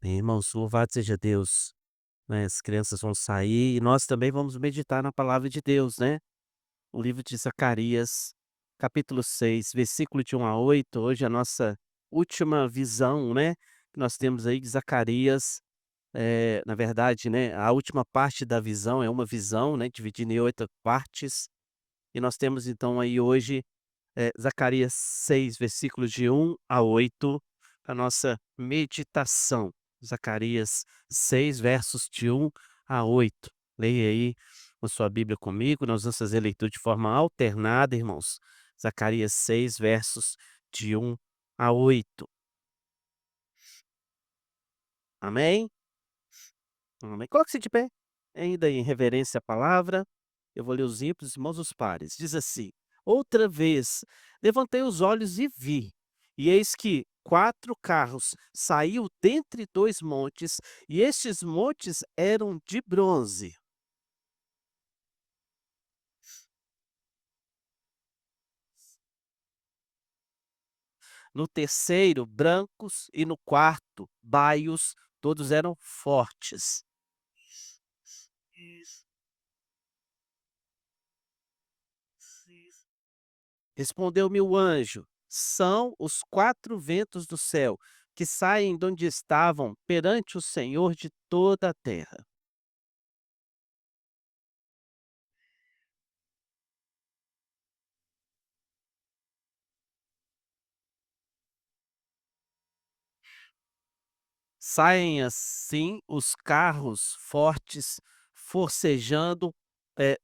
Amém, irmãos, louvado seja Deus, né, as crianças vão sair e nós também vamos meditar na palavra de Deus, né. O livro de Zacarias, capítulo 6, versículo de 1 a 8. Hoje é a nossa última visão, né, que nós temos aí de Zacarias. Na verdade, né, a última parte da visão é uma visão, né, dividida em 8 partes, e nós temos então aí hoje, Zacarias 6, versículos de 1 a 8, a nossa meditação. Zacarias 6, versos de 1 a 8. Leia aí a sua Bíblia comigo, nós vamos fazer a leitura de forma alternada, irmãos. Zacarias 6, versos de 1 a 8. Amém? Amém. Coloque-se de pé, ainda em reverência à palavra. Eu vou ler os ímpios, irmãos, os pares. Diz assim: Outra vez levantei os olhos e vi, e eis que 4 carros saíam dentre 2 montes, e estes montes eram de bronze. No terceiro, brancos, e no quarto, baios, todos eram fortes. Respondeu-me o anjo: São os 4 ventos do céu, que saem de onde estavam perante o Senhor de toda a terra. Saem assim os carros fortes, forcejando,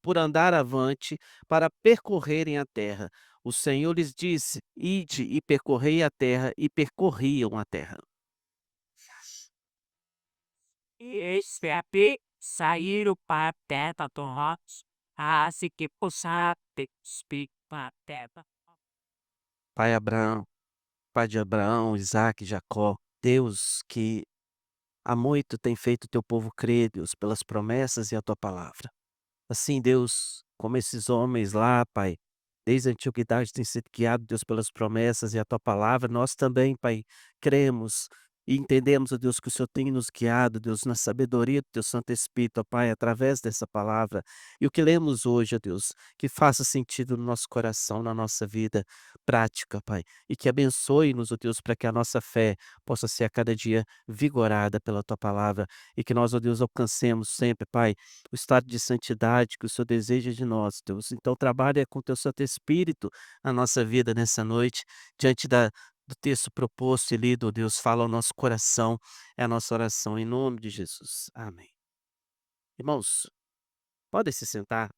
por andar avante, para percorrerem a terra. O Senhor lhes disse: Ide e percorrei a terra, e percorriam a terra. E espepe saíram para a terra do norte, assim que pusate para a terra. Pai Abraão, pai de Abraão, Isaque e Jacó, Deus que há muito tem feito o teu povo crer, Deus, pelas promessas e a tua palavra. Assim, Deus, como esses homens lá, Pai, desde a antiguidade têm sido guiados, Deus, pelas promessas e a tua palavra, nós também, Pai, cremos e entendemos, ó Deus, que o Senhor tem nos guiado, Deus, na sabedoria do teu Santo Espírito, ó Pai, através dessa palavra. E o que lemos hoje, ó Deus, que faça sentido no nosso coração, na nossa vida prática, Pai, e que abençoe-nos, ó Deus, para que a nossa fé possa ser a cada dia vigorada pela tua palavra e que nós, ó Deus, alcancemos sempre, Pai, o estado de santidade que o Senhor deseja de nós, Deus. Então trabalha com o teu Santo Espírito a nossa vida nessa noite, diante do texto proposto e lido, Deus, fala ao nosso coração, é a nossa oração em nome de Jesus. Amém. Irmãos, podem se sentar.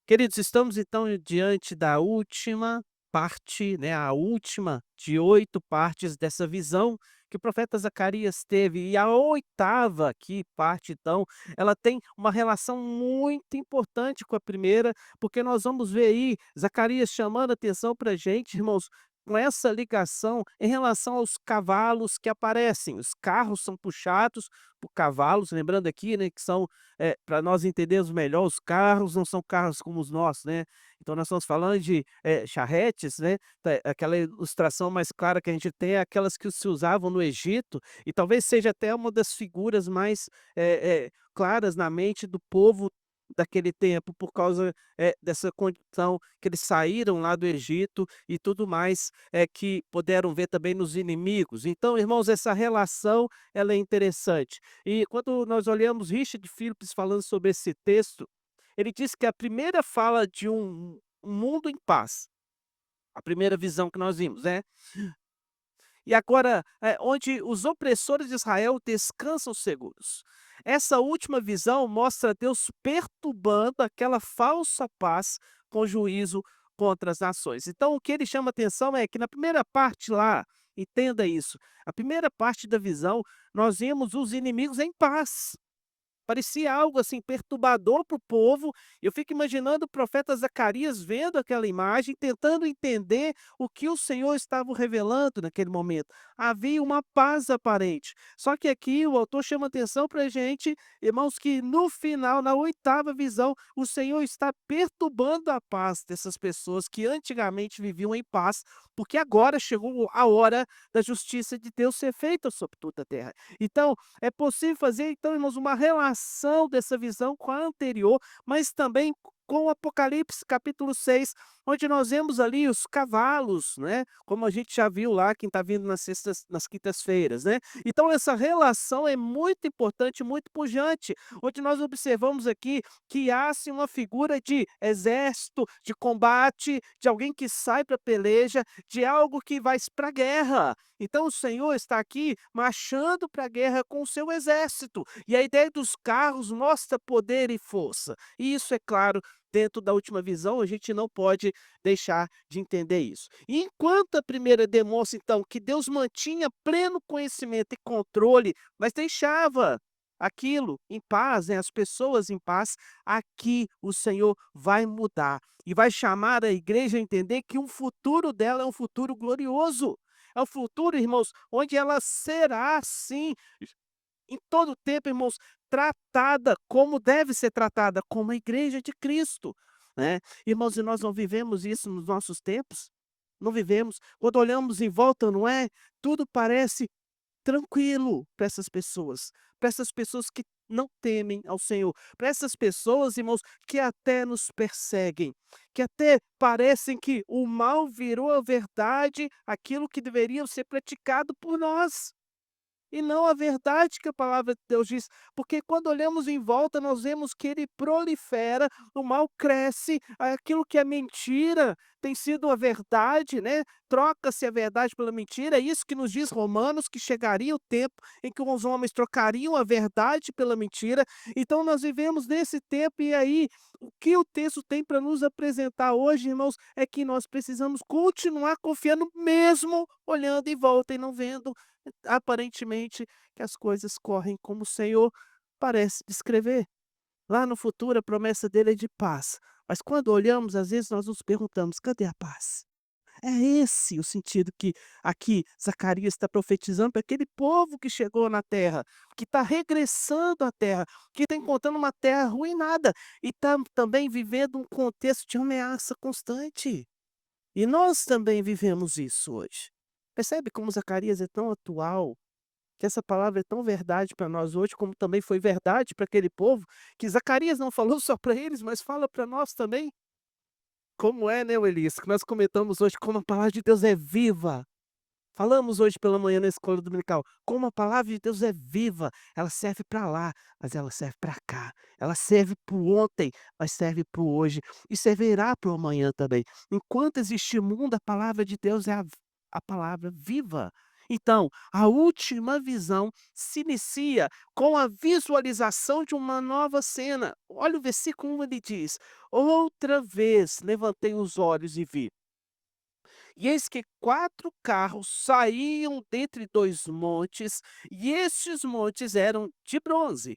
Queridos, estamos então diante da última parte, né, a última de 8 partes dessa visão que o profeta Zacarias teve. E a oitava aqui parte, então, ela tem uma relação muito importante com a primeira, porque nós vamos ver aí Zacarias chamando atenção para a gente, irmãos, com essa ligação em relação aos cavalos que aparecem. Os carros são puxados por cavalos, lembrando aqui, né, que são para nós entendermos melhor, os carros não são carros como os nossos, né. Então nós estamos falando de, charretes, né, aquela ilustração mais clara que a gente tem é aquelas que se usavam no Egito, e talvez seja até uma das figuras mais, claras na mente do povo daquele tempo, por causa, dessa condição que eles saíram lá do Egito e tudo mais, que puderam ver também nos inimigos. Então, irmãos, essa relação ela é interessante. E quando nós olhamos Richard Phillips falando sobre esse texto, ele diz que a primeira fala de um mundo em paz, a primeira visão que nós vimos, né. E agora, onde os opressores de Israel descansam seguros. Essa última visão mostra Deus perturbando aquela falsa paz com juízo contra as nações. Então o que ele chama atenção é que na primeira parte lá, entenda isso, a primeira parte da visão, nós vimos os inimigos em paz. parecia algo assim perturbador para o povo. Eu fico imaginando o profeta Zacarias vendo aquela imagem, tentando entender o que o Senhor estava revelando naquele momento. Havia uma paz aparente. Só que aqui o autor chama atenção para a gente, irmãos, que no final, na oitava visão, o Senhor está perturbando a paz dessas pessoas que antigamente viviam em paz, porque agora chegou a hora da justiça de Deus ser feita sobre toda a terra. Então, é possível fazer, então, irmãos, uma relação dessa visão com a anterior, mas também com o Apocalipse capítulo 6, onde nós vemos ali os cavalos, né, como a gente já viu lá, quem está vindo nas quintas-feiras, né. Então essa relação é muito importante, muito pujante, onde nós observamos aqui que há-se uma figura de exército, de combate, de alguém que sai para a peleja, de algo que vai para a guerra. Então o Senhor está aqui marchando para a guerra com o seu exército, e a ideia dos carros mostra poder e força. E isso, é claro, dentro da última visão, a gente não pode deixar de entender isso. E enquanto a primeira demonstra, então, que Deus mantinha pleno conhecimento e controle, mas deixava aquilo em paz, né, as pessoas em paz, aqui o Senhor vai mudar e vai chamar a igreja a entender que o futuro dela é um futuro glorioso. É um futuro, irmãos, onde ela será, sim, em todo tempo, irmãos, tratada como deve ser tratada, como a igreja de Cristo, né. Irmãos, e nós não vivemos isso nos nossos tempos? Não vivemos. Quando olhamos em volta, não é, tudo parece tranquilo para essas pessoas que não temem ao Senhor, para essas pessoas, irmãos, que até nos perseguem, que até parecem que o mal virou a verdade, aquilo que deveria ser praticado por nós. E não a verdade que a palavra de Deus diz, porque quando olhamos em volta, nós vemos que ele prolifera, o mal cresce, aquilo que é mentira tem sido a verdade, né? Troca-se a verdade pela mentira, é isso que nos diz Romanos, que chegaria o tempo em que os homens trocariam a verdade pela mentira. Então nós vivemos nesse tempo, e aí o que o texto tem para nos apresentar hoje, irmãos, é que nós precisamos continuar confiando, mesmo olhando em volta e não vendo aparentemente que as coisas correm como o Senhor parece descrever. Lá no futuro a promessa dele é de paz, mas quando olhamos, às vezes nós nos perguntamos: "Cadê a paz?". É esse o sentido que aqui Zacarias está profetizando para aquele povo que chegou na terra, que está regressando à terra, que está encontrando uma terra arruinada e está também vivendo um contexto de ameaça constante. E nós também vivemos isso hoje. Percebe como Zacarias é tão atual, que essa palavra é tão verdade para nós hoje, como também foi verdade para aquele povo, que Zacarias não falou só para eles, mas fala para nós também. Como é, né, Elias, que nós comentamos hoje, como a palavra de Deus é viva. Falamos hoje pela manhã na escola dominical, como a palavra de Deus é viva, ela serve para lá, mas ela serve para cá. Ela serve para o ontem, mas serve para o hoje e servirá para o amanhã também. Enquanto existir mundo, a palavra de Deus é a palavra viva. Então, a última visão se inicia com a visualização de uma nova cena. Olha o versículo 1, ele diz: "Outra vez levantei os olhos e vi, e eis que 4 carros saíam dentre 2 montes, e estes montes eram de bronze".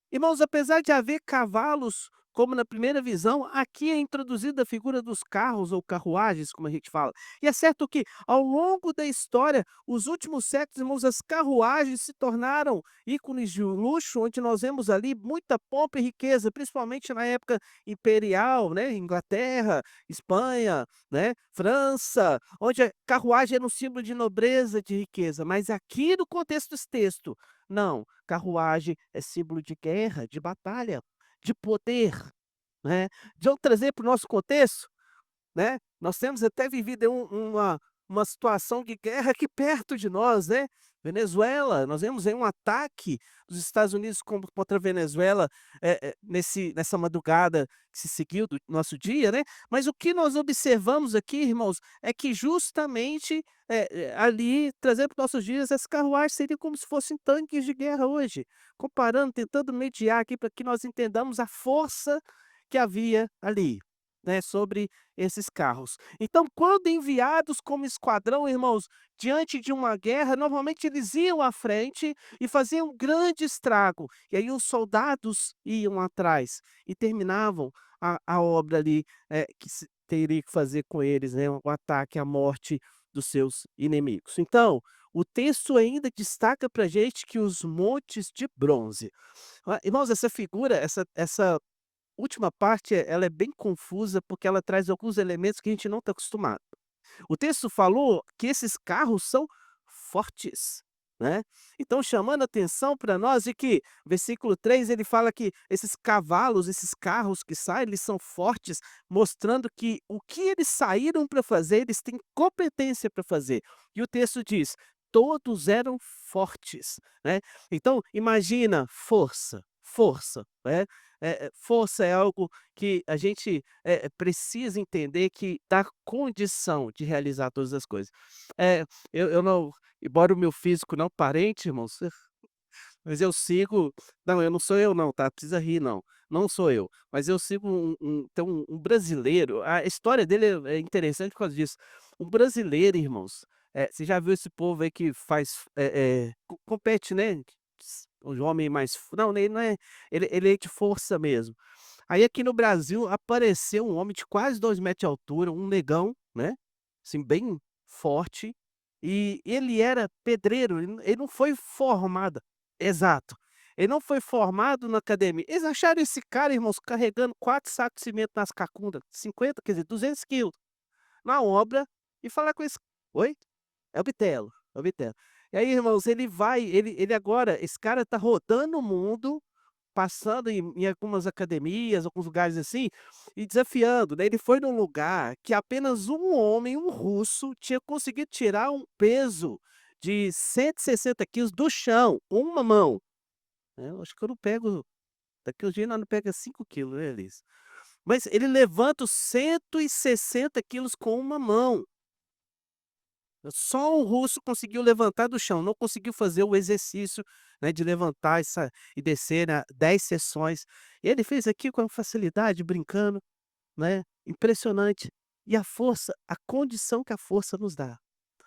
Irmãos, apesar de haver cavalos, como na primeira visão, aqui é introduzida a figura dos carros ou carruagens, como a gente fala. E é certo que, ao longo da história, os últimos séculos, irmãos, as carruagens se tornaram ícones de luxo, onde nós vemos ali muita pompa e riqueza, principalmente na época imperial, né? Inglaterra, Espanha, né? França, onde a carruagem era um símbolo de nobreza, de riqueza. Mas aqui no contexto desse texto, não, carruagem é símbolo de guerra, de batalha, de poder, né. De eu trazer para o nosso contexto, né, nós temos até vivido aí uma situação de guerra aqui perto de nós, né. Venezuela, nós vemos aí um ataque dos Estados Unidos contra a Venezuela, nessa madrugada que se seguiu do nosso dia, né. Mas o que nós observamos aqui, irmãos, é que justamente, ali, trazendo para os nossos dias, essas carruagens seriam como se fossem tanques de guerra hoje, comparando, tentando mediar aqui para que nós entendamos a força que havia ali. né, sobre esses carros. Então, quando enviados como esquadrão, irmãos, diante de uma guerra, normalmente eles iam à frente e faziam um grande estrago. E aí os soldados iam atrás e terminavam a obra ali, que se teria que fazer com eles, né, o ataque à morte dos seus inimigos. Então, o texto ainda destaca para gente que os montes de bronze. Irmãos, essa figura, essa última parte, ela é bem confusa, porque ela traz alguns elementos que a gente não está acostumado. O texto falou que esses carros são fortes, né. Então chamando atenção para nós de que, versículo 3 ele fala que esses cavalos, esses carros que saem, eles são fortes, mostrando que o que eles saíram para fazer, eles têm competência para fazer. E o texto diz: "Todos eram fortes", né. Então imagina força, força, né. Força é algo que a gente, precisa entender que dá condição de realizar todas as coisas. Eu não, embora o meu físico não aparente, irmãos, mas eu sigo, não, eu não sou eu não, tá, precisa rir não, não sou eu, mas eu sigo um brasileiro, a história dele é interessante por causa disso. Um brasileiro, irmãos, você já viu esse povo aí que faz, compete, né, o homem mais não, ele não é, ele é de força mesmo. Aí aqui no Brasil apareceu um homem de quase 2 metros de altura, um negão, né, assim, bem forte, e ele era pedreiro, ele não foi formado, exato, ele não foi formado na academia. Eles acharam esse cara, irmãos, carregando 4 sacos de cimento nas cacundas, 50, quer dizer, 200 quilos, na obra, e falar com esse, oi? É o Bitelo, é o Bitelo. E aí, irmãos, ele agora, esse cara tá rodando o mundo, passando em algumas academias, alguns lugares assim, e desafiando, né. Ele foi num lugar que apenas um homem, um russo, tinha conseguido tirar um peso de 160 quilos do chão, com uma mão, né. Eu acho que eu não pego, daqui uns dias nós não pega 5 quilos, né, Elis. Mas ele levanta os 160 quilos com uma mão. Só um russo conseguiu levantar do chão, não conseguiu fazer o exercício, né, de levantar essa e descer, né, 10 sessões. Ele fez aqui com facilidade, brincando, né, impressionante. E a força, a condição que a força nos dá.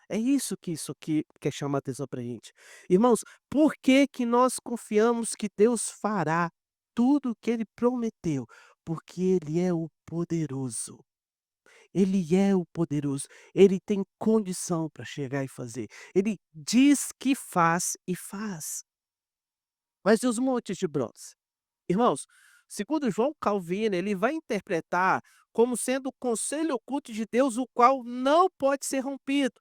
É isso aqui quer chamar a atenção pra gente. Irmãos, por que que nós confiamos que Deus fará tudo o que ele prometeu? Porque ele é o poderoso. Ele é o poderoso, ele tem condição para chegar e fazer. Ele diz que faz e faz. Mas e os montes de bronze? Irmãos, segundo João Calvino, ele vai interpretar como sendo o conselho oculto de Deus, o qual não pode ser rompido.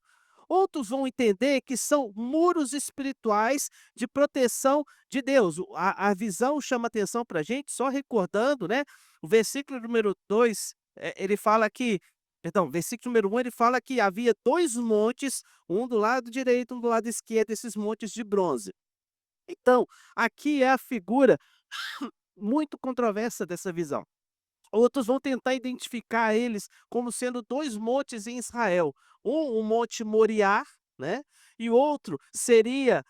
Outros vão entender que são muros espirituais de proteção de Deus. A visão chama atenção para a gente, só recordando, né? O versículo número 2, ele fala que, perdão, versículo número 1, ele fala que havia dois montes, um do lado direito, um do lado esquerdo, esses montes de bronze. Então, aqui é a figura muito controversa dessa visão. Outros vão tentar identificar eles como sendo 2 montes em Israel, um o Monte Moriá, né, e outro seria,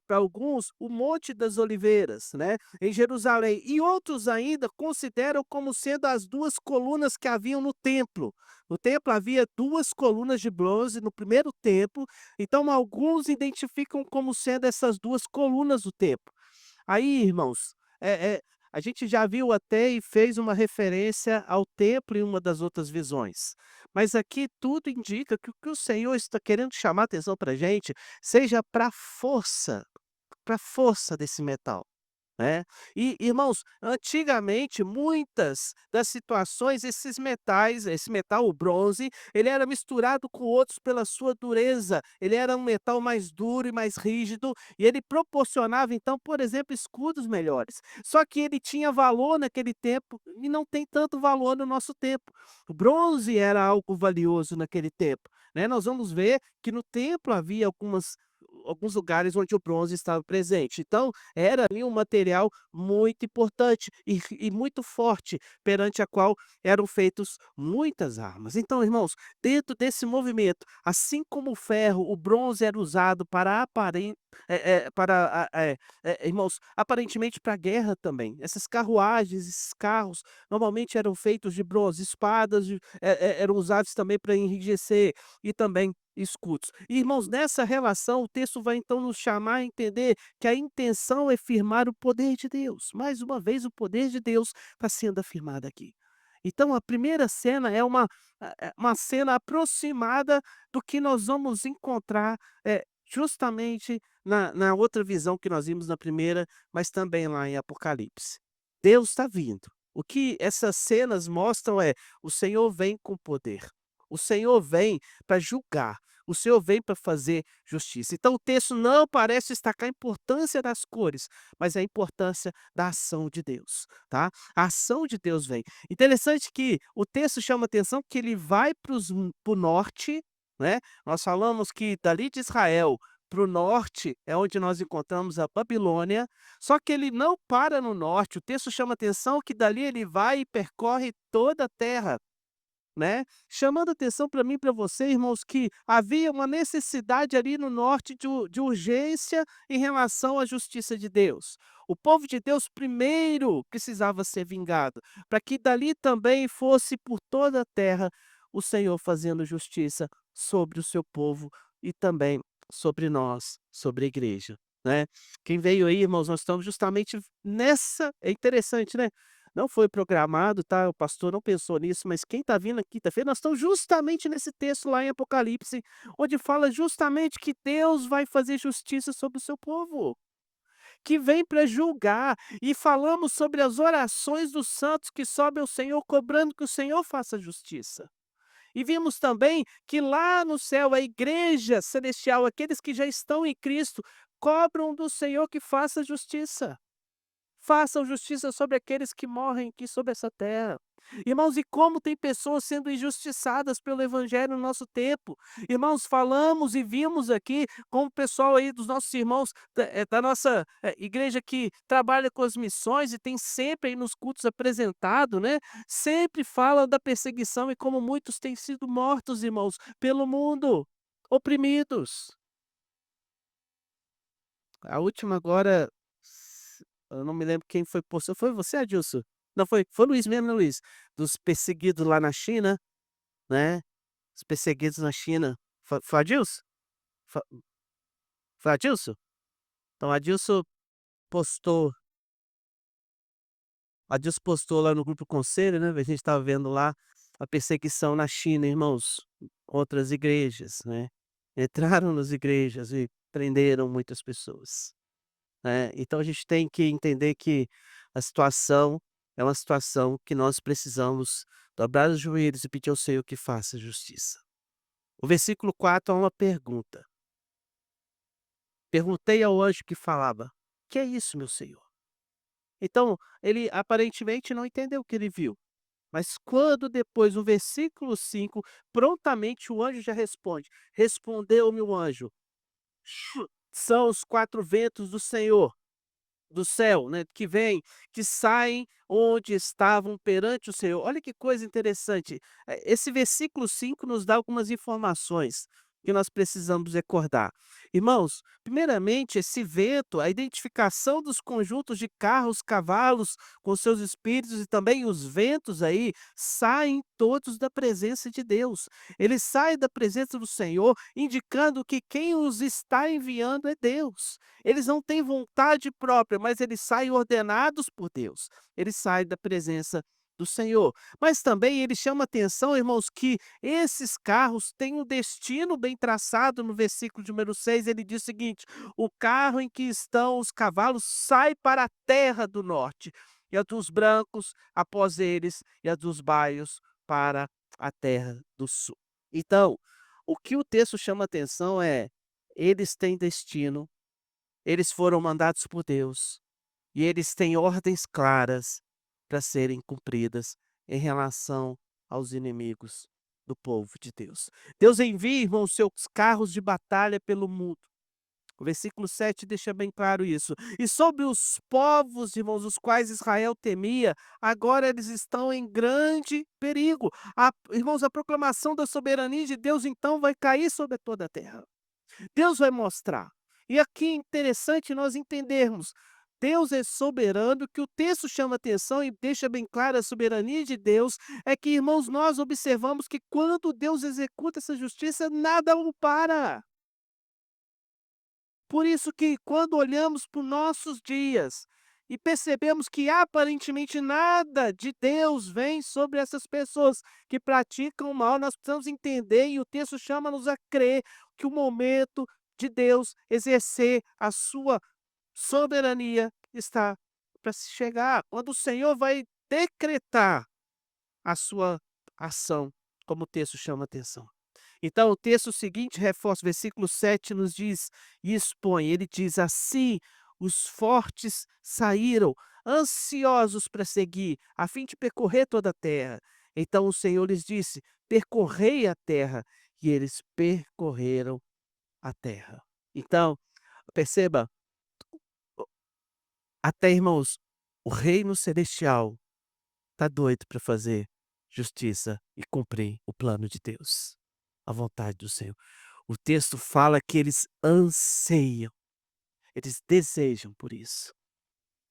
para alguns, o Monte das Oliveiras, né, em Jerusalém. E outros ainda consideram como sendo as 2 colunas que haviam no templo. No templo havia 2 colunas de bronze no primeiro templo, então alguns identificam como sendo essas 2 colunas do templo. Aí, irmãos, a gente já viu até e fez uma referência ao templo em uma das outras visões. Mas aqui tudo indica que o Senhor está querendo chamar a atenção para a gente, seja para a força desse metal. Né. E, irmãos, antigamente muitas das situações, esses metais, esse metal, o bronze, ele era misturado com outros pela sua dureza, ele era um metal mais duro e mais rígido, e ele proporcionava então, por exemplo, escudos melhores. Só que ele tinha valor naquele tempo e não tem tanto valor no nosso tempo. O bronze era algo valioso naquele tempo, né. Nós vamos ver que no templo havia alguns lugares onde o bronze estava presente. Então, era ali um material muito importante e muito forte, perante a qual eram feitos muitas armas. Então, irmãos, dentro desse movimento, assim como o ferro, o bronze era usado para irmãos, aparentemente para a guerra também. Essas carruagens, esses carros, normalmente eram feitos de bronze, espadas eram usados também para enrijecer e também escudos. E, irmãos, nessa relação, o texto vai então nos chamar a entender que a intenção é firmar o poder de Deus. Mais uma vez, o poder de Deus está sendo afirmado aqui. Então, a primeira cena é uma cena aproximada do que nós vamos encontrar justamente na outra visão que nós vimos na primeira, mas também lá em Apocalipse. Deus está vindo. O que essas cenas mostram é: o Senhor vem com poder, o Senhor vem para julgar, o Senhor vem para fazer justiça. Então o texto não parece destacar a importância das cores, mas a importância da ação de Deus, tá? A ação de Deus vem. Interessante que o texto chama atenção que ele vai para o norte, né? Nós falamos que dali de Israel para o norte é onde nós encontramos a Babilônia, só que ele não para no norte. O texto chama atenção que dali ele vai e percorre toda a terra, né, chamando atenção para mim e para você, irmãos, que havia uma necessidade ali no norte de urgência em relação à justiça de Deus. O povo de Deus primeiro precisava ser vingado, para que dali também fosse por toda a terra o Senhor fazendo justiça sobre o seu povo e também sobre nós, sobre a igreja, né. Quem veio aí, irmãos, nós estamos justamente nessa, é interessante, né, não foi programado, tá, o pastor não pensou nisso, mas quem está vindo na quinta-feira, nós estamos justamente nesse texto lá em Apocalipse, onde fala justamente que Deus vai fazer justiça sobre o seu povo, que vem para julgar, e falamos sobre as orações dos santos que sobem ao Senhor, cobrando que o Senhor faça justiça. E vimos também que lá no céu, a igreja celestial, aqueles que já estão em Cristo, cobram do Senhor que faça justiça. Façam justiça sobre aqueles que morrem aqui sobre essa terra. Irmãos, e como tem pessoas sendo injustiçadas pelo evangelho no nosso tempo. Irmãos, falamos e vimos aqui com o pessoal aí dos nossos irmãos da nossa igreja que trabalha com as missões e tem sempre aí nos cultos apresentado, né? Sempre fala da perseguição e como muitos têm sido mortos, irmãos, pelo mundo, oprimidos. A última agora, eu não me lembro quem foi postou, foi você, Adilson? Não, foi o Luiz mesmo, né, Luiz? Dos perseguidos lá na China, né, os perseguidos na China. Foi Adilson? Fo Foi Adilson? Então postou Adilson postou lá no grupo conselho, né, a gente estava vendo lá a perseguição na China, irmãos, outras igrejas, né, entraram nas igrejas e prenderam muitas pessoas. Né, então a gente tem que entender que a situação é uma situação que nós precisamos dobrar os joelhos e pedir ao Senhor que faça justiça. O versículo 4 é uma pergunta. Perguntei ao anjo que falava: "Que é isso, meu senhor?" Então, ele aparentemente não entendeu o que ele viu, mas quando depois o versículo 5, prontamente o anjo já responde: "Respondeu-me o anjo: são os 4 ventos do Senhor, do céu, né, que vêm, que saem onde estavam perante o Senhor." Olha que coisa interessante, esse versículo 5 nos dá algumas informações que nós precisamos recordar. Irmãos, primeiramente, esse vento, a identificação dos conjuntos de carros, cavalos, com seus espíritos e também os ventos aí, saem todos da presença de Deus. Eles saem da presença do Senhor, indicando que quem os está enviando é Deus. Eles não têm vontade própria, mas eles saem ordenados por Deus. Eles saem da presença do Senhor. Mas também ele chama atenção, irmãos, que esses carros têm um destino bem traçado. No versículo de número 6, ele diz o seguinte: "O carro em que estão os cavalos sai para a terra do norte, e a dos brancos após eles, e a dos baios para a terra do sul." Então, o que o texto chama atenção é: eles têm destino, eles foram mandados por Deus e eles têm ordens claras para serem cumpridas em relação aos inimigos do povo de Deus. Deus envia, irmãos, seus carros de batalha pelo mundo. O versículo 7 deixa bem claro isso. E sobre os povos, irmãos, os quais Israel temia, agora eles estão em grande perigo. Irmãos, a proclamação da soberania de Deus então vai cair sobre toda a terra. Deus vai mostrar. E aqui é interessante nós entendermos, Deus é soberano, que o texto chama atenção e deixa bem claro a soberania de Deus, é que, irmãos, nós observamos que quando Deus executa essa justiça, nada o para. Por isso que quando olhamos para os nossos dias e percebemos que aparentemente nada de Deus vem sobre essas pessoas que praticam o mal, nós precisamos entender, e o texto chama-nos a crer, que o momento de Deus exercer a sua soberania está para se chegar, quando o Senhor vai decretar a sua ação, como o texto chama atenção. Então, o texto seguinte reforça, o versículo 7 nos diz e expõe, ele diz: "Assim os fortes saíram, ansiosos para seguir, a fim de percorrer toda a terra. Então o Senhor lhes disse: Percorrei a terra, e eles percorreram a terra." Então, perceba, o até, irmãos, o reino celestial está doido para fazer justiça e cumprir o plano de Deus, a vontade do Senhor. O texto fala que eles anseiam, eles desejam por isso.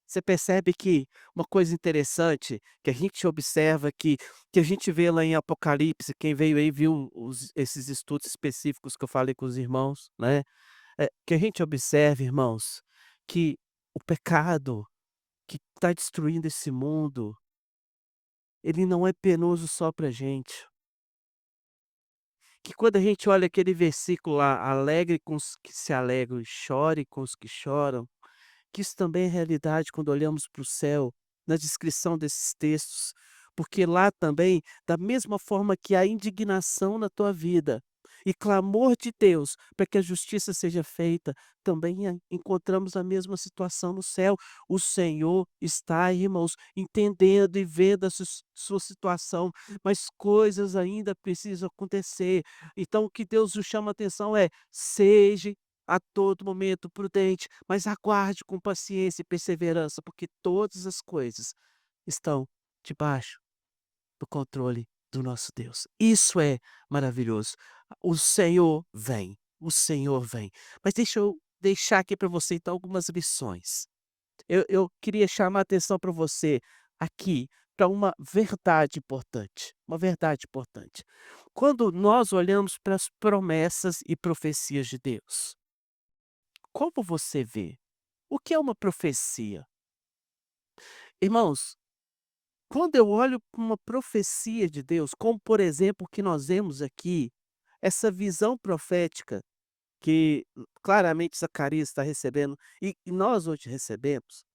Você percebe que uma coisa interessante que a gente observa, que a gente vê lá em Apocalipse, quem veio aí viu esses estudos específicos que eu falei com os irmãos, né? Que a gente observa, irmãos, que o pecado que está destruindo esse mundo, ele não é penoso só para gente. Que quando a gente olha aquele versículo lá, alegre com os que se alegram e chore com os que choram, que isso também é realidade quando olhamos para o céu, na descrição desses textos, porque lá também, da mesma forma que há indignação na tua vida e clamor de Deus para que a justiça seja feita, também encontramos a mesma situação no céu. O Senhor está, irmãos, entendendo e vendo a sua situação, mas coisas ainda precisam acontecer. Então, o que Deus nos chama a atenção é: seja a todo momento prudente, mas aguarde com paciência e perseverança, porque todas as coisas estão debaixo do controle do nosso Deus. Isso é maravilhoso. O Senhor vem, o Senhor vem. Mas deixa eu deixar aqui para você então algumas lições. Eu queria chamar a atenção para você aqui para uma verdade importante. Quando nós olhamos para as promessas e profecias de Deus, como você vê? O que é uma profecia? Irmãos, quando eu olho para uma profecia de Deus, como por exemplo o que nós vemos aqui, essa visão profética que claramente Zacarias está recebendo e nós hoje recebemos,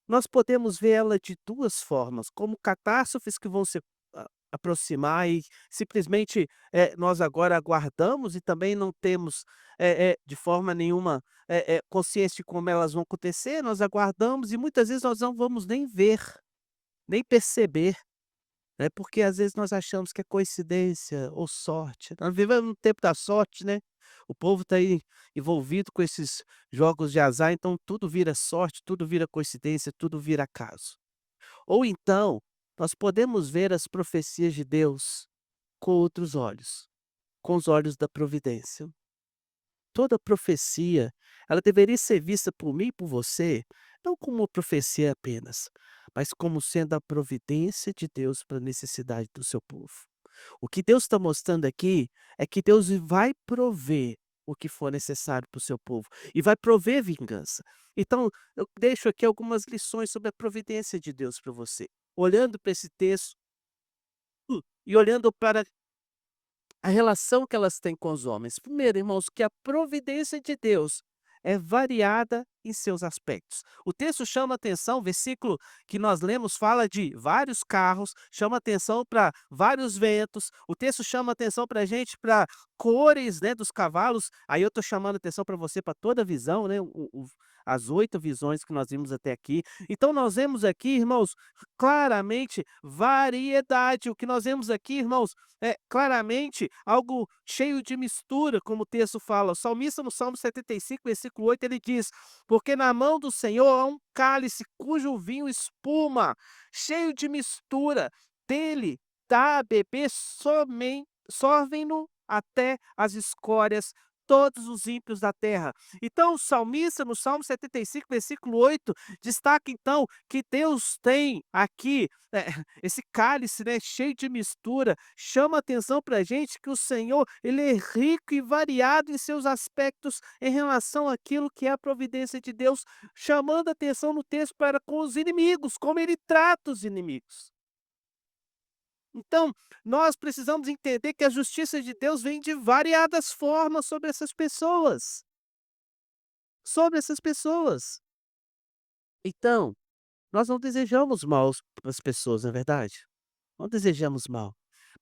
nós podemos ver ela de 2 formas, como catástrofes que vão se aproximar e simplesmente, nós agora aguardamos e também não temos, de forma nenhuma, consciência de como elas vão acontecer, nós aguardamos e muitas vezes nós não vamos nem ver, nem perceber, né, porque às vezes nós achamos que é coincidência ou sorte. Nós vivemos no tempo da sorte, né, o povo está aí envolvido com esses jogos de azar, então tudo vira sorte, tudo vira coincidência, tudo vira acaso. Ou então, nós podemos ver as profecias de Deus com outros olhos, com os olhos da providência. Toda profecia, ela deveria ser vista por mim e por você, não como uma profecia apenas, mas como sendo a providência de Deus para a necessidade do seu povo. O que Deus está mostrando aqui é que Deus vai prover o que for necessário para o seu povo e vai prover vingança. Então, eu deixo aqui algumas lições sobre a providência de Deus para você. Olhando para esse texto e olhando para a relação que elas têm com os homens. Primeiro, irmãos, que a providência de Deus é variada em seus aspectos. O texto chama atenção, o versículo que nós lemos fala de vários carros, chama atenção para vários ventos, o texto chama atenção para a gente para cores, né, dos cavalos, aí eu estou chamando atenção para você para toda a visão, né, as 8 visões que nós vimos até aqui. Então nós vemos aqui, irmãos, claramente variedade, o que nós vemos aqui, irmãos, é claramente algo cheio de mistura, como o texto fala. O salmista no Salmo 75, versículo 8, ele diz: "Porque na mão do Senhor há um cálice cujo vinho espuma, cheio de mistura, dele dá a beber somente sorvem-no até as escórias todos os ímpios da terra". Então o salmista no Salmo 75, versículo 8, destaca então que Deus tem aqui, esse cálice, né, cheio de mistura, chama atenção para a gente que o Senhor, ele é rico e variado em seus aspectos em relação àquilo que é a providência de Deus, chamando atenção no texto para com os inimigos, como ele trata os inimigos. Então, nós precisamos entender que a justiça de Deus vem de variadas formas sobre essas pessoas, sobre essas pessoas. Então, nós não desejamos mal para as pessoas, não é verdade? Não desejamos mal,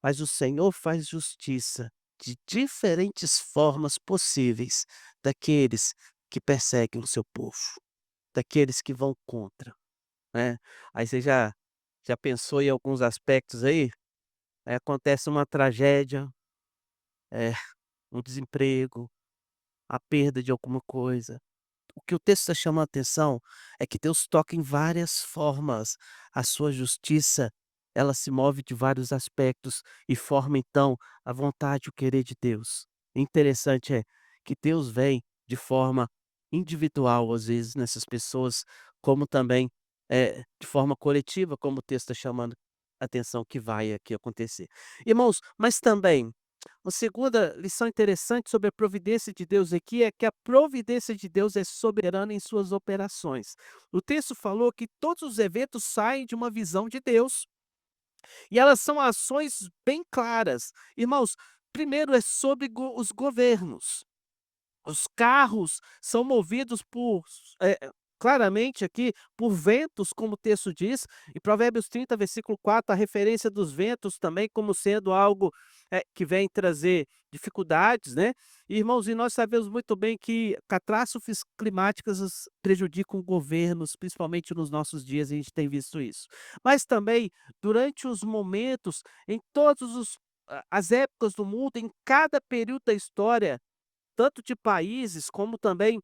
mas o Senhor faz justiça de diferentes formas possíveis daqueles que perseguem o seu povo, daqueles que vão contra, né. Aí você já pensou em alguns aspectos aí? Aí acontece uma tragédia, eh, um desemprego, a perda de alguma coisa. O que o texto está chamando a atenção é que Deus toca em várias formas. A sua justiça, ela se move de vários aspectos e forma então a vontade, o querer de Deus. Interessante é que Deus vem de forma individual, às vezes, nessas pessoas, como também de forma coletiva, como o texto está chamando a atenção que vai aqui acontecer. Irmãos, mas também uma segunda lição interessante sobre a providência de Deus aqui é que a providência de Deus é soberana em suas operações. O texto falou que todos os eventos saem de uma visão de Deus e elas são ações bem claras. Irmãos, primeiro é sobre os governos. Os carros são movidos claramente aqui, por ventos, como o texto diz, em Provérbios 30, versículo 4, a referência dos ventos também como sendo algo, que vem trazer dificuldades, né. Irmãos, e nós sabemos muito bem que catástrofes climáticas prejudicam governos, principalmente nos nossos dias, a gente tem visto isso. Mas também, durante os momentos, em todos as épocas do mundo, em cada período da história, tanto de países como também,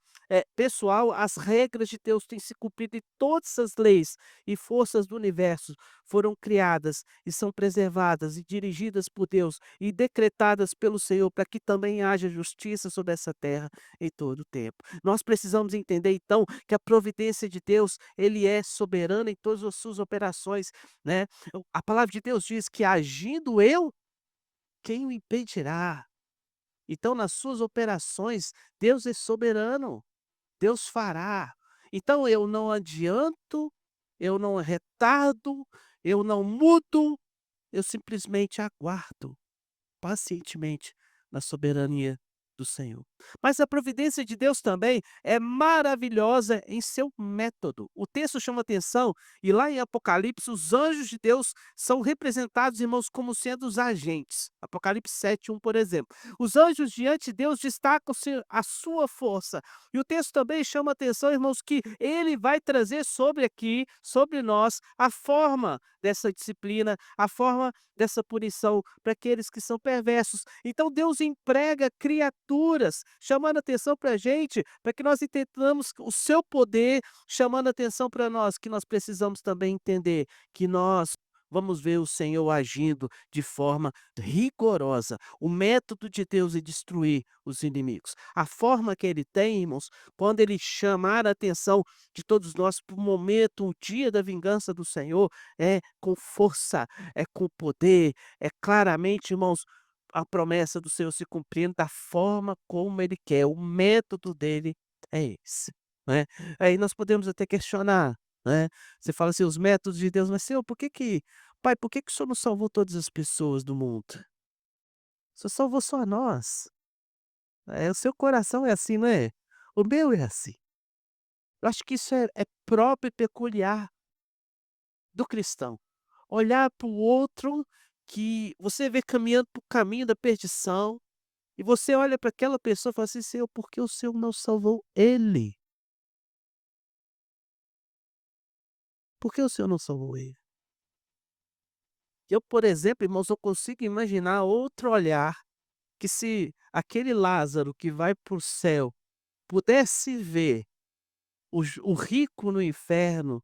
pessoal, as regras de Deus têm se cumprido e todas as leis e forças do universo foram criadas e são preservadas e dirigidas por Deus e decretadas pelo Senhor para que também haja justiça sobre essa terra em todo o tempo. Nós precisamos entender então que a providência de Deus, ele é soberano em todas as suas operações, né. A palavra de Deus diz que agindo eu, quem o impedirá? Então, nas suas operações, Deus é soberano, Deus fará. Então, eu não adianto, eu não retardo, eu não mudo, eu simplesmente aguardo pacientemente na soberania do Senhor. Mas a providência de Deus também é maravilhosa em seu método. O texto chama atenção e lá em Apocalipse os anjos de Deus são representados, irmãos, como sendo os agentes. Apocalipse 7:1, por exemplo. Os anjos diante de Deus destacam-se a sua força. E o texto também chama atenção, irmãos, que ele vai trazer sobre aqui, sobre nós, a forma dessa disciplina, a forma dessa punição para aqueles que são perversos. Então Deus emprega criaturas, chamando atenção para a gente, para que nós entendamos o seu poder, chamando atenção para nós, que nós precisamos também entender que nós vamos ver o Senhor agindo de forma rigorosa. O método de Deus é destruir os inimigos. A forma que ele tem, irmãos, quando ele chamar a atenção de todos nós para o momento, o dia da vingança do Senhor, é com força, é com poder, é claramente, irmãos, a promessa do Senhor se cumprindo da forma como Ele quer, o método dele é esse, né. Aí nós podemos até questionar, né, você fala assim: "Os métodos de Deus", mas Senhor, por que que o Senhor não salvou todas as pessoas do mundo? O Senhor salvou só nós. O seu coração é assim, não é? O meu é assim. Eu acho que isso é próprio e peculiar do cristão. Olhar para o outro que você vê caminhando para o caminho da perdição, e você olha para aquela pessoa e fala assim: "Senhor, por que o Senhor não salvou ele? Por que o Senhor não salvou ele?". Eu, por exemplo, irmãos, eu consigo imaginar outro olhar, que se aquele Lázaro que vai para o céu pudesse ver o rico no inferno,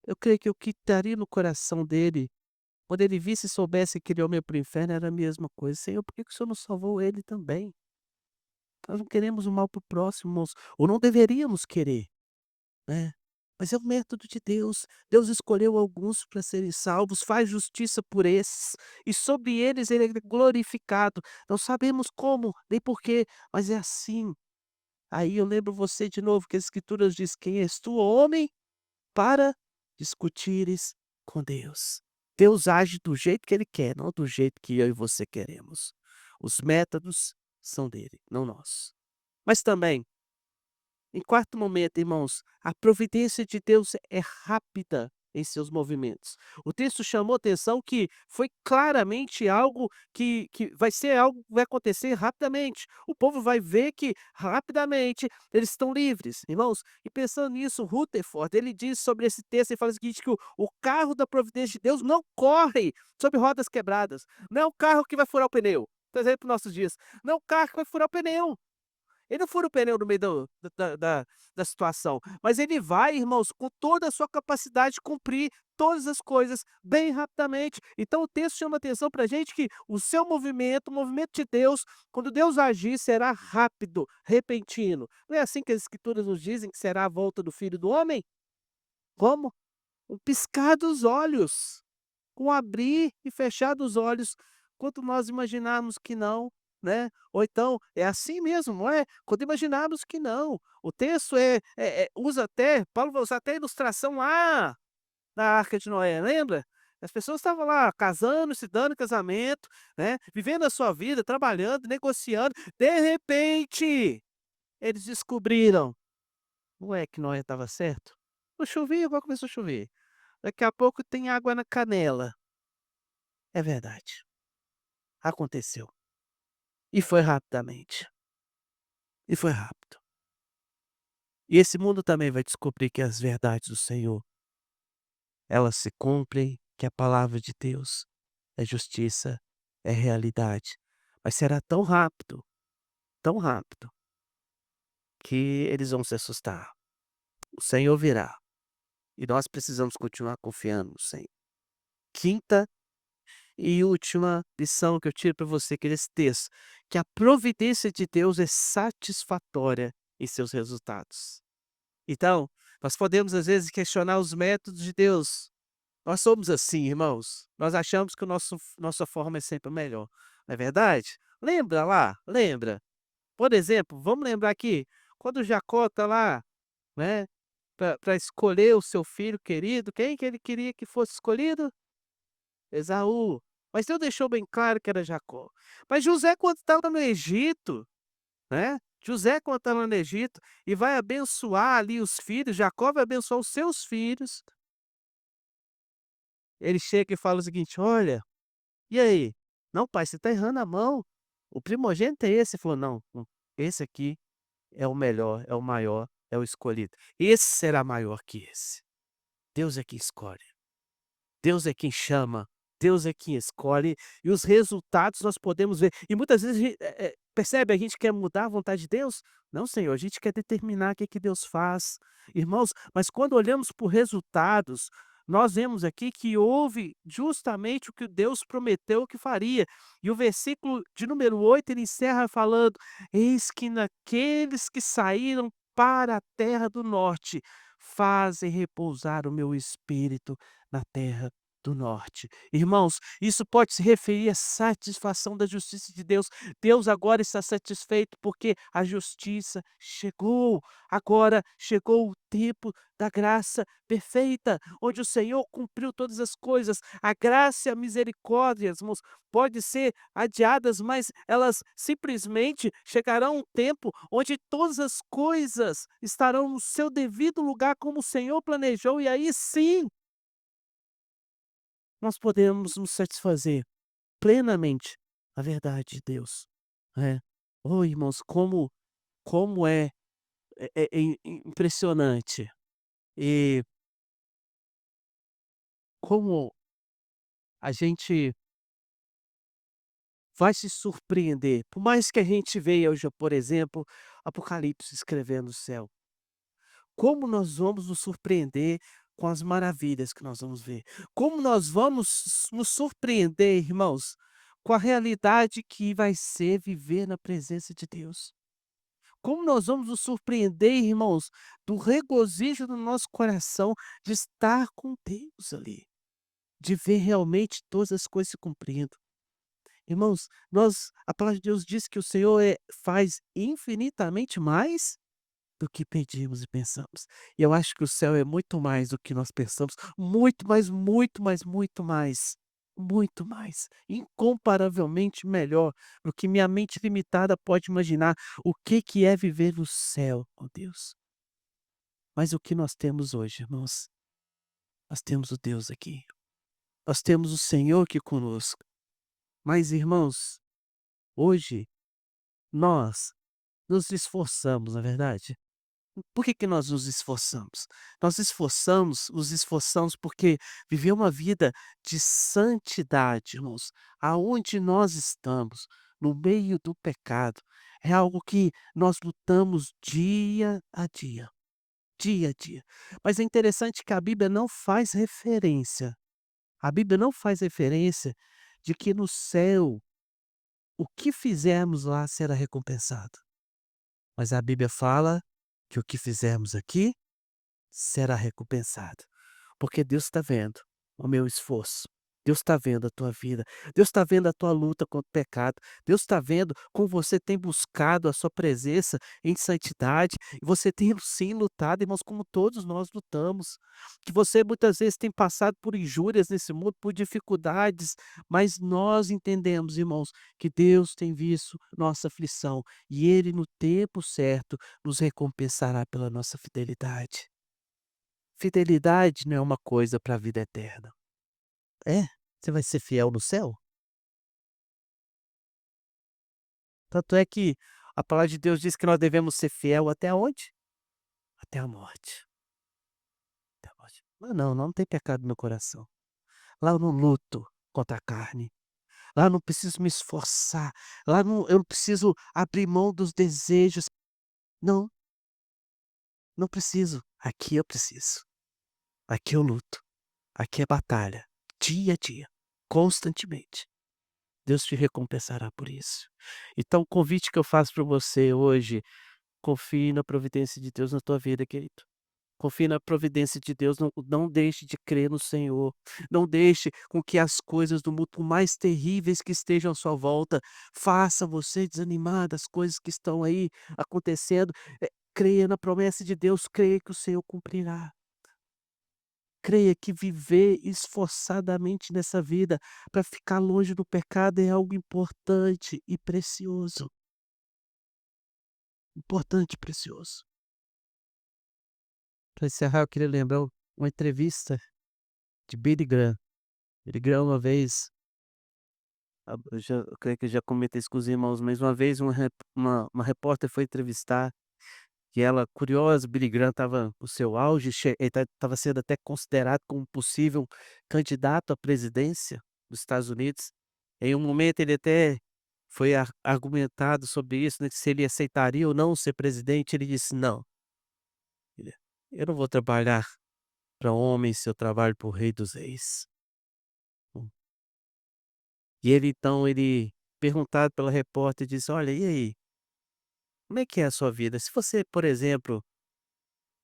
eu creio que o que estaria no coração dele, quando ele visse e soubesse que aquele homem ia para o inferno, era a mesma coisa: "Senhor, por que que o Senhor não salvou ele também?". Nós não queremos o mal para o próximo, irmãos, ou não deveríamos querer, né. Mas é o método de Deus. Deus escolheu alguns para serem salvos, faz justiça por esses, e sobre eles ele é glorificado. Não sabemos como, nem porquê, mas é assim. Aí eu lembro você de novo que as escrituras diz: "Quem és tu, homem, para discutires com Deus". Deus age do jeito que ele quer, não do jeito que eu e você queremos. Os métodos são dele, não nós. Mas também, em quarto momento, irmãos, a providência de Deus é rápida em seus movimentos. O texto chamou atenção que foi claramente algo que vai ser algo que vai acontecer rapidamente. O povo vai ver que rapidamente eles estão livres, irmãos. E pensando nisso, Rutherford, ele diz sobre esse texto, ele fala o seguinte, que o carro da providência de Deus não corre sobre rodas quebradas. Não é o carro que vai furar o pneu. Trazendo para os nossos dias. Não é o carro que vai furar o pneu. Ele não fura o pneu no meio do da situação, mas ele vai, irmãos, com toda a sua capacidade de cumprir todas as coisas bem rapidamente. Então o texto chama atenção para a gente que o seu movimento, o movimento de Deus, quando Deus agir, será rápido, repentino. Não é assim que as escrituras nos dizem que será a volta do Filho do Homem? Como? Um piscar dos olhos. Com abrir e fechar dos olhos, quando nós imaginarmos que não, né, ou então é assim mesmo, não é? Quando imaginarmos que não. O texto usa até Paulo vai usar até a ilustração lá na Arca de Noé, lembra? As pessoas estavam lá casando, se dando em casamento, né, vivendo a sua vida, trabalhando, negociando, de repente, eles descobriram, ué, que Noé estava certo? Não chovia, agora começou a chover. Daqui a pouco tem água na canela. É verdade. Aconteceu. E foi rapidamente. E foi rápido. E esse mundo também vai descobrir que as verdades do Senhor, elas se cumprem, que a palavra de Deus é justiça, é realidade. Mas será tão rápido, que eles vão se assustar. O Senhor virá e nós precisamos continuar confiando no Senhor. Quinta e última lição que eu tiro para você aqui nesse texto, que a providência de Deus é satisfatória em seus resultados. Então, nós podemos às vezes questionar os métodos de Deus. Nós somos assim, irmãos. Nós achamos que o nossa forma é sempre a melhor. Não é verdade? Lembra lá? Lembra? Por exemplo, vamos lembrar aqui, quando Jacó está lá, né, para escolher o seu filho querido, quem que ele queria que fosse escolhido? Esaú. Mas Deus deixou bem claro que era Jacó. Mas José, quando estava no Egito, né, José, quando está lá no Egito e vai abençoar ali os filhos, Jacó vai abençoar os seus filhos, ele chega e fala o seguinte: "Olha, e aí? Não, pai, você está errando a mão. O primogênito é esse". Ele falou: "Não, esse aqui é o melhor, é o maior, é o escolhido. Esse será maior que esse". Deus é quem escolhe. Deus é quem chama, Deus é quem escolhe, e os resultados nós podemos ver. E muitas vezes percebe, a gente quer mudar a vontade de Deus? Não, Senhor, a gente quer determinar o que que Deus faz. Irmãos, mas quando olhamos por resultados, nós vemos aqui que houve justamente o que Deus prometeu que faria. E o versículo de número 8 ele encerra falando: "Eis que naqueles que saíram para a terra do norte, fazem repousar o meu espírito na terra". do norte. Irmãos, isso pode se referir à satisfação da justiça de Deus. Deus agora está satisfeito porque a justiça chegou. Agora chegou o tempo da graça perfeita, onde o Senhor cumpriu todas as coisas. A graça e a misericórdia, irmãos, pode ser adiadas, mas elas simplesmente chegarão um tempo onde todas as coisas estarão no seu devido lugar como o Senhor planejou, e aí sim nós podemos nos satisfazer plenamente na verdade de Deus, né. Oh, irmãos, como impressionante, e como a gente vai se surpreender, por mais que a gente veja hoje, por exemplo, Apocalipse escrevendo o céu, como nós vamos nos surpreender com as maravilhas que nós vamos ver, como nós vamos nos surpreender, irmãos, com a realidade que vai ser viver na presença de Deus. Como nós vamos nos surpreender, irmãos, do regozijo do nosso coração de estar com Deus ali, de ver realmente todas as coisas se cumprindo. Irmãos, a palavra de Deus diz que o Senhor faz infinitamente mais do que pedimos e pensamos. E eu acho que o céu é muito mais do que nós pensamos, muito mais, muito mais, muito mais, incomparavelmente melhor do que minha mente limitada pode imaginar o que é viver no céu, ó Deus. Mas o que nós temos hoje, irmãos? Nós temos o Deus aqui. Nós temos o Senhor aqui conosco. Mas, irmãos, hoje nós nos esforçamos, na verdade. Por que que nós nos esforçamos? Nos esforçamos porque viver uma vida de santidade, irmãos, aonde nós estamos, no meio do pecado, é algo que nós lutamos dia a dia. Mas é interessante que a Bíblia não faz referência de que no céu, o que fizermos lá será recompensado. Mas a Bíblia fala que o que fizermos aqui será recompensado, porque Deus está vendo o meu esforço, Deus está vendo a tua vida, Deus está vendo a tua luta contra o pecado, Deus está vendo como você tem buscado a sua presença em santidade, e você tem sim lutado, irmãos, como todos nós lutamos, que você muitas vezes tem passado por injúrias nesse mundo, por dificuldades, mas nós entendemos, irmãos, que Deus tem visto nossa aflição, e Ele no tempo certo nos recompensará pela nossa fidelidade. Fidelidade não é uma coisa para a vida eterna. É? Você vai ser fiel no céu? Tanto é que a palavra de Deus diz que nós devemos ser fiel até onde? Até a morte. Até a morte. Não tem pecado no meu coração. Lá eu não luto contra a carne. Lá eu não preciso me esforçar. Lá eu não preciso abrir mão dos desejos. Não, não preciso. Aqui eu preciso. Aqui eu luto. Aqui é batalha. Dia a dia. Constantemente. Deus te recompensará por isso. Então, o convite que eu faço para você hoje, confie na providência de Deus na tua vida, querido. Confie na providência de Deus, não deixe de crer no Senhor. Não deixe com que as coisas do mundo, por mais terríveis que estejam à sua volta, faça você desanimar das coisas que estão aí acontecendo. Creia na promessa de Deus, creia que o Senhor cumprirá. Creia que viver esforçadamente nessa vida para ficar longe do pecado é algo importante e precioso. Importante e precioso. Para encerrar, eu queria lembrar uma entrevista de Billy Graham. Billy Graham uma vez, eu creio que eu já comentei isso com os irmãos, mas uma vez uma repórter foi entrevistar, e ela curiosa, Billy Graham estava no seu auge, ele estava sendo até considerado como possível candidato à presidência dos Estados Unidos. Em um momento ele até foi argumentado sobre isso, né, se ele aceitaria ou não ser presidente, ele disse: "Não, ele eu não vou trabalhar para homens se eu trabalho para o Rei dos Reis". Hum. E ele então perguntado pela repórter disse: "Olha, e aí, como é que é a sua vida? Se você, por exemplo,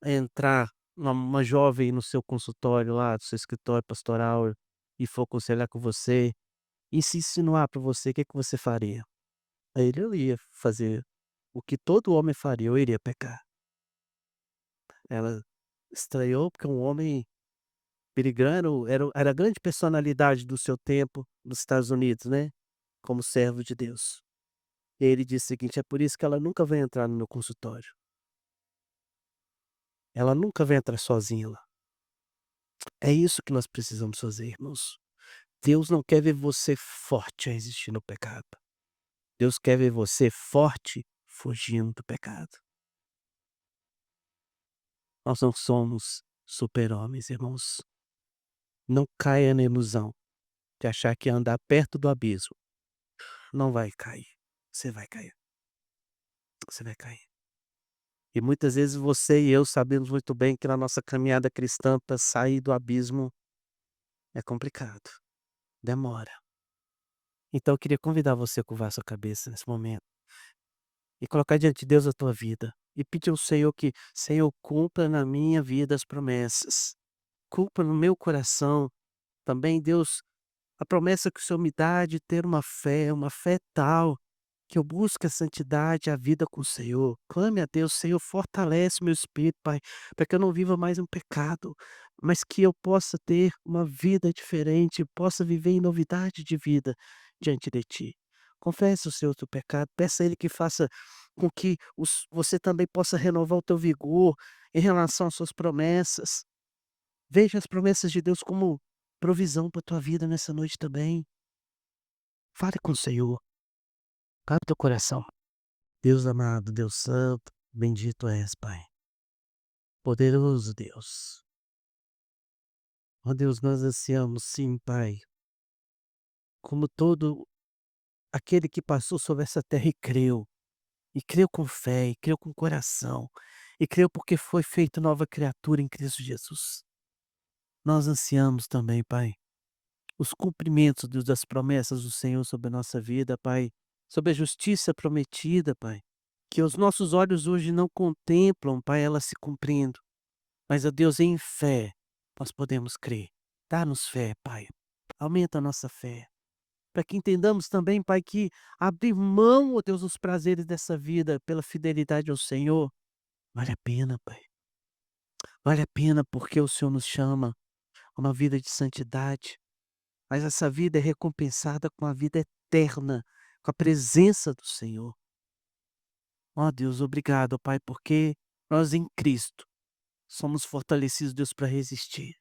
entrar uma jovem no seu consultório lá, do seu escritório pastoral, e for aconselhar com você e se insinuar para você, o que que você faria? Aí ele: "Eu ia fazer o que todo homem faria, eu iria pecar". Ela estranhou, porque um homem perigando era a grande personalidade do seu tempo nos Estados Unidos, né, como servo de Deus. E aí ele disse o seguinte: "É por isso que ela nunca vai entrar no meu consultório. Ela nunca vai entrar sozinha lá". É isso que nós precisamos fazer, irmãos. Deus não quer ver você forte a resistir no pecado. Deus quer ver você forte fugindo do pecado. Nós não somos super-homens, irmãos. Não caia na ilusão de achar que andar perto do abismo não vai cair. Você vai cair, você vai cair. E muitas vezes você e eu sabemos muito bem que na nossa caminhada cristã para sair do abismo é complicado, demora. Então eu queria convidar você a curvar sua cabeça nesse momento e colocar diante de Deus a tua vida e pedir ao Senhor que: "Senhor, cumpra na minha vida as promessas, cumpra no meu coração também, Deus, a promessa que o Senhor me dá de ter uma fé tal que eu busque a santidade, a vida com o Senhor". Clame a Deus: "Senhor, fortalece meu espírito, Pai, para que eu não viva mais um pecado, mas que eu possa ter uma vida diferente, possa viver em novidade de vida diante de Ti". Confesse o seu teu pecado, peça a Ele que faça com que você também possa renovar o teu vigor em relação às suas promessas. Veja as promessas de Deus como provisão para a tua vida nessa noite também. Fale com o Senhor, abre teu coração. Deus amado, Deus santo, bendito és, Pai. Poderoso Deus. Ó Deus, nós ansiamos sim, Pai, como todo aquele que passou sobre essa terra e creu com fé, e creu com coração, e creu porque foi feito nova criatura em Cristo Jesus. Nós ansiamos também, Pai, os cumprimentos, Deus, das promessas do Senhor sobre a nossa vida, Pai, sobre a justiça prometida, Pai, que os nossos olhos hoje não contemplam, Pai, ela se cumprindo. Mas, ó Deus, em fé, nós podemos crer. Dá-nos fé, Pai. Aumenta a nossa fé. Para que entendamos também, Pai, que abrir mão, ó Deus, dos prazeres dessa vida pela fidelidade ao Senhor, vale a pena, Pai. Vale a pena porque o Senhor nos chama a uma vida de santidade. Mas essa vida é recompensada com a vida eterna, com a presença do Senhor. Ó Deus, obrigado, Pai, porque nós em Cristo somos fortalecidos, Deus, para resistir,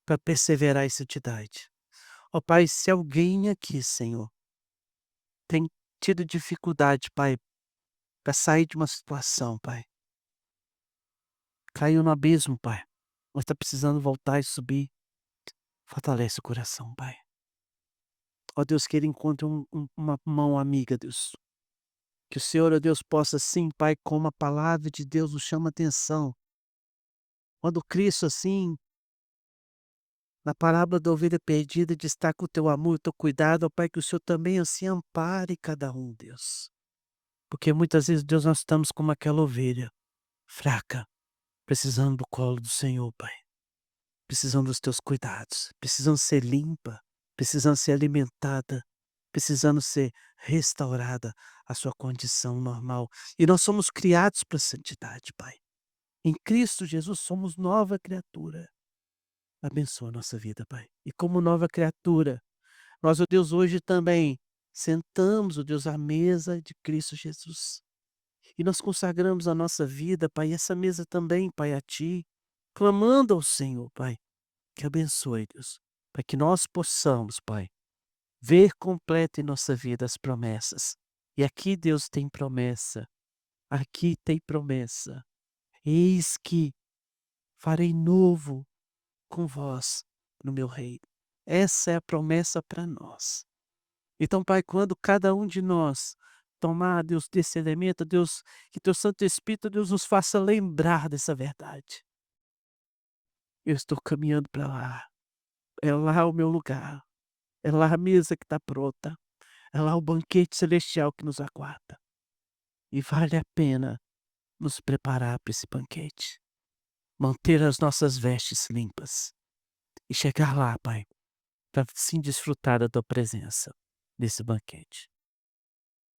para perseverar em santidade. Ó Pai, se alguém aqui, Senhor, tem tido dificuldade, Pai, para sair de uma situação, Pai, caiu no abismo, Pai, mas está precisando voltar e subir, fortalece o coração, Pai. Ó Deus, que ele encontre uma mão amiga, Deus. Que o Senhor, ó Deus, possa sim, Pai, como a palavra de Deus nos chama atenção. Quando Cristo, assim, na parábola da ovelha perdida, destaca o teu amor, o teu cuidado, ó Pai, que o Senhor também assim ampare cada um, Deus. Porque muitas vezes, Deus, nós estamos como aquela ovelha, fraca, precisando do colo do Senhor, Pai. Precisando dos teus cuidados, precisando ser limpa, precisando ser alimentada, precisando ser restaurada à sua condição normal. E nós somos criados para a santidade, Pai. Em Cristo Jesus somos nova criatura. Abençoa a nossa vida, Pai. E como nova criatura, nós, ó Deus, hoje também sentamos, ó Deus, à mesa de Cristo Jesus. E nós consagramos a nossa vida, Pai, e essa mesa também, Pai, a Ti, clamando ao Senhor, Pai, que abençoe, Deus, para que nós possamos, Pai, ver completa em nossa vida as promessas. E aqui, Deus, tem promessa. Aqui tem promessa. Eis que farei novo com vós no meu reino. Essa é a promessa para nós. Então, Pai, quando cada um de nós tomar, Deus, desse elemento, Deus, que teu Santo Espírito, Deus, nos faça lembrar dessa verdade. Eu estou caminhando para lá. É lá o meu lugar. É lá a mesa que está pronta. É lá o banquete celestial que nos aguarda. E vale a pena nos preparar para esse banquete. Manter as nossas vestes limpas. E chegar lá, Pai, para sim desfrutar da tua presença, desse banquete.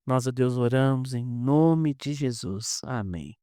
Nós, a Deus, oramos em nome de Jesus. Amém.